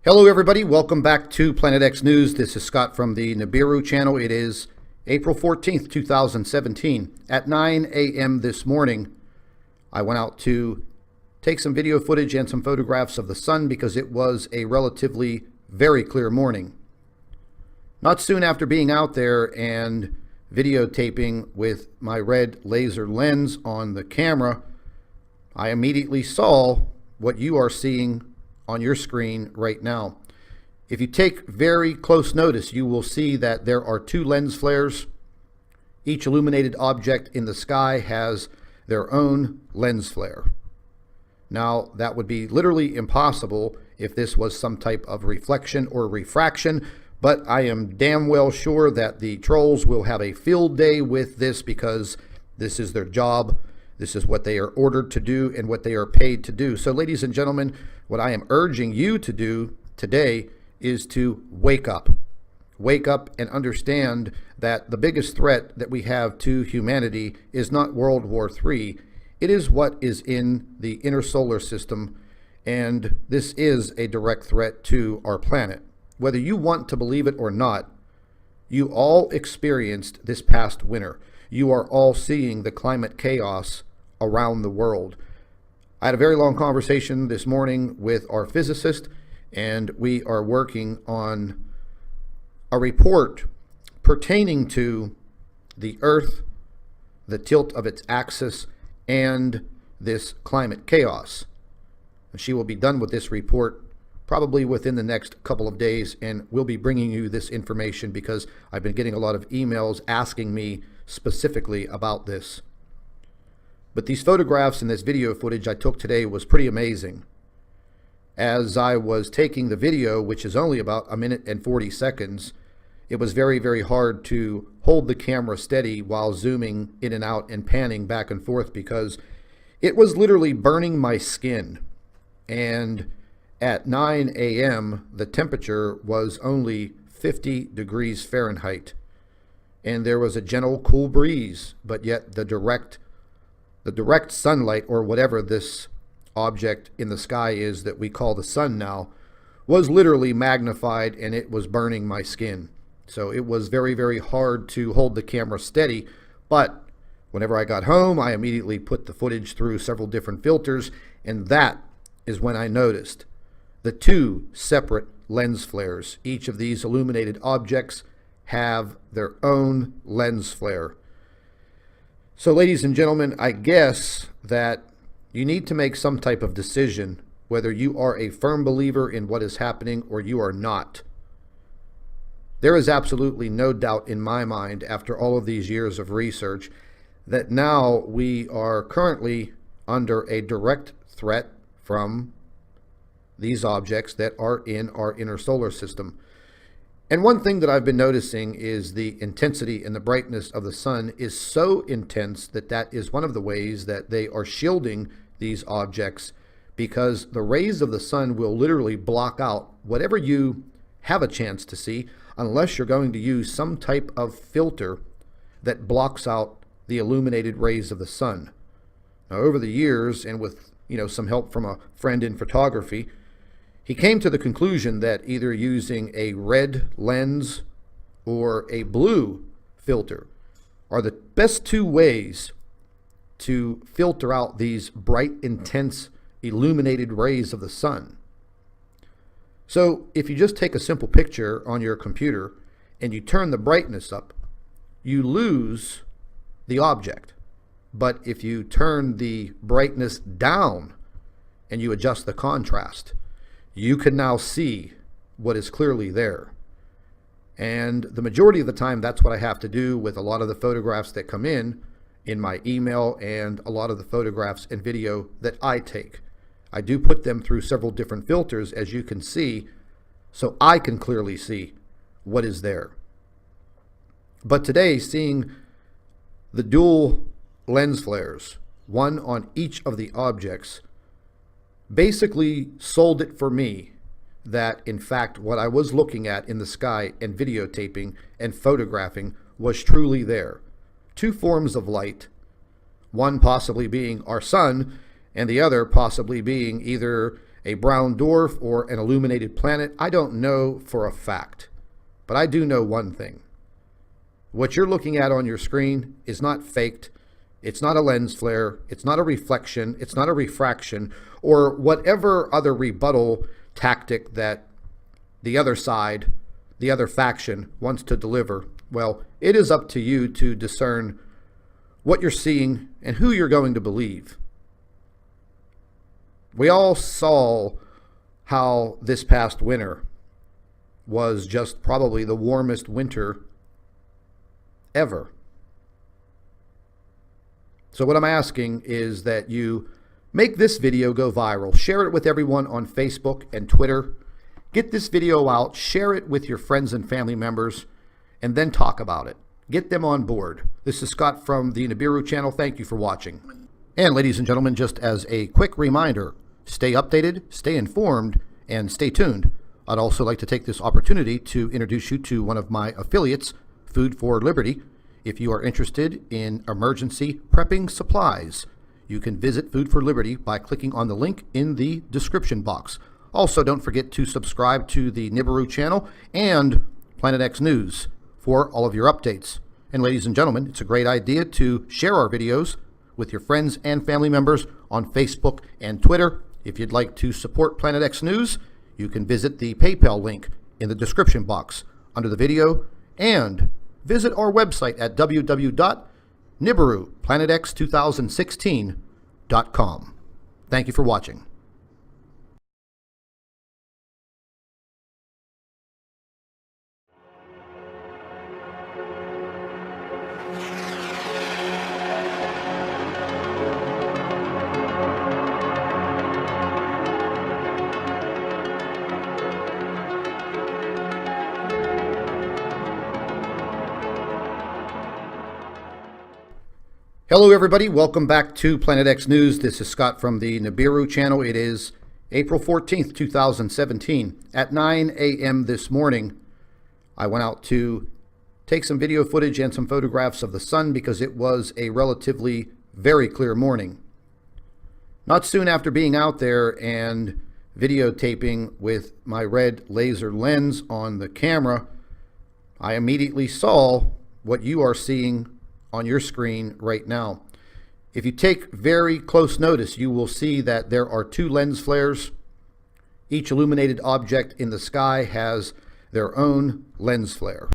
Hello everybody, welcome back to Planet X News. This is Scott from the NIBIRU channel. It is April 14th, 2017. At 9 a.m. this morning, I went out to take some video footage and some photographs of the sun because it was a relatively very clear morning. Not soon after being out there and videotaping with my red laser lens on the camera, I immediately saw what you are seeing on your screen right now. If you take very close notice, you will see that there are two lens flares. Each illuminated object in the sky has their own lens flare. Now, that would be literally impossible if this was some type of reflection or refraction, but I am damn well sure that the trolls will have a field day with this because this is their job. This is what they are ordered to do and what they are paid to do. So, ladies and gentlemen, what I am urging you to do today is to wake up. Wake up and understand that the biggest threat that we have to humanity is not World War III. It is what is in the inner solar system, and this is a direct threat to our planet. Whether you want to believe it or not, you all experienced this past winter. You are all seeing the climate chaos around the world. I had a very long conversation this morning with our physicist, and we are working on a report pertaining to the Earth, the tilt of its axis, and this climate chaos. She will be done with this report probably within the next couple of days, and we'll be bringing you this information because I've been getting a lot of emails asking me specifically about this. But these photographs and this video footage I took today was pretty amazing. As I was taking the video, which is only about a minute and 40 seconds, it was very, very hard to hold the camera steady while zooming in and out and panning back and forth because it was literally burning my skin. And at 9 a.m., the temperature was only 50 degrees Fahrenheit. And there was a gentle cool breeze, but yet the direct sunlight, or whatever this object in the sky is that we call the sun now, was literally magnified, and it was burning my skin. So it was very, very hard to hold the camera steady. But whenever I got home, I immediately put the footage through several different filters, and that is when I noticed the two separate lens flares. Each of these illuminated objects have their own lens flare. So, ladies and gentlemen, I guess that you need to make some type of decision whether you are a firm believer in what is happening or you are not. There is absolutely no doubt in my mind, after all of these years of research, that now we are currently under a direct threat from these objects that are in our inner solar system. And one thing that I've been noticing is the intensity and the brightness of the sun is so intense that that is one of the ways that they are shielding these objects, because the rays of the sun will literally block out whatever you have a chance to see unless you're going to use some type of filter that blocks out the illuminated rays of the sun. Now, over the years, and with some help from a friend in photography, he came to the conclusion that either using a red lens or a blue filter are the best two ways to filter out these bright, intense, illuminated rays of the sun. So if you just take a simple picture on your computer and you turn the brightness up, you lose the object. But if you turn the brightness down and you adjust the contrast, you can now see what is clearly there. And the majority of the time, that's what I have to do with a lot of the photographs that come in my email and a lot of the photographs and video that I take. I do put them through several different filters, as you can see, so I can clearly see what is there. But today, seeing the dual lens flares, one on each of the objects, basically sold it for me that, in fact, what I was looking at in the sky and videotaping and photographing was truly there. Two forms of light, one possibly being our sun and the other possibly being either a brown dwarf or an illuminated planet? I don't know for a fact, but I do know one thing. What you're looking at on your screen is not faked. It's not a lens flare. It's not a reflection. It's not a refraction, or whatever other rebuttal tactic that the other side, the other faction, wants to deliver. Well, it is up to you to discern what you're seeing and who you're going to believe. We all saw how this past winter was just probably the warmest winter ever. So what I'm asking is that you make this video go viral. Share it with everyone on Facebook and Twitter. Get this video out, share it with your friends and family members, and then talk about it. Get them on board. This is Scott from the NIBIRU channel. Thank you for watching. And ladies and gentlemen, just as a quick reminder, stay updated, stay informed, and stay tuned. I'd also like to take this opportunity to introduce you to one of my affiliates, Food for Liberty. If you are interested in emergency prepping supplies, you can visit Food for Liberty by clicking on the link in the description box. Also, don't forget to subscribe to the NIBIRU channel and Planet X News for all of your updates. And ladies and gentlemen, it's a great idea to share our videos with your friends and family members on Facebook and Twitter. If you'd like to support Planet X News, you can visit the PayPal link in the description box under the video, and visit our website at www.NIBIRUplanetx2016.com. Thank you for watching. Hello everybody, welcome back to Planet X News. This is Scott from the NIBIRU channel. It is April 14th, 2017. At 9 a.m. this morning, I went out to take some video footage and some photographs of the sun because it was a relatively very clear morning. Not soon after being out there and videotaping with my red laser lens on the camera, I immediately saw what you are seeing on your screen right now. If you take very close notice, you will see that there are two lens flares. Each illuminated object in the sky has their own lens flare.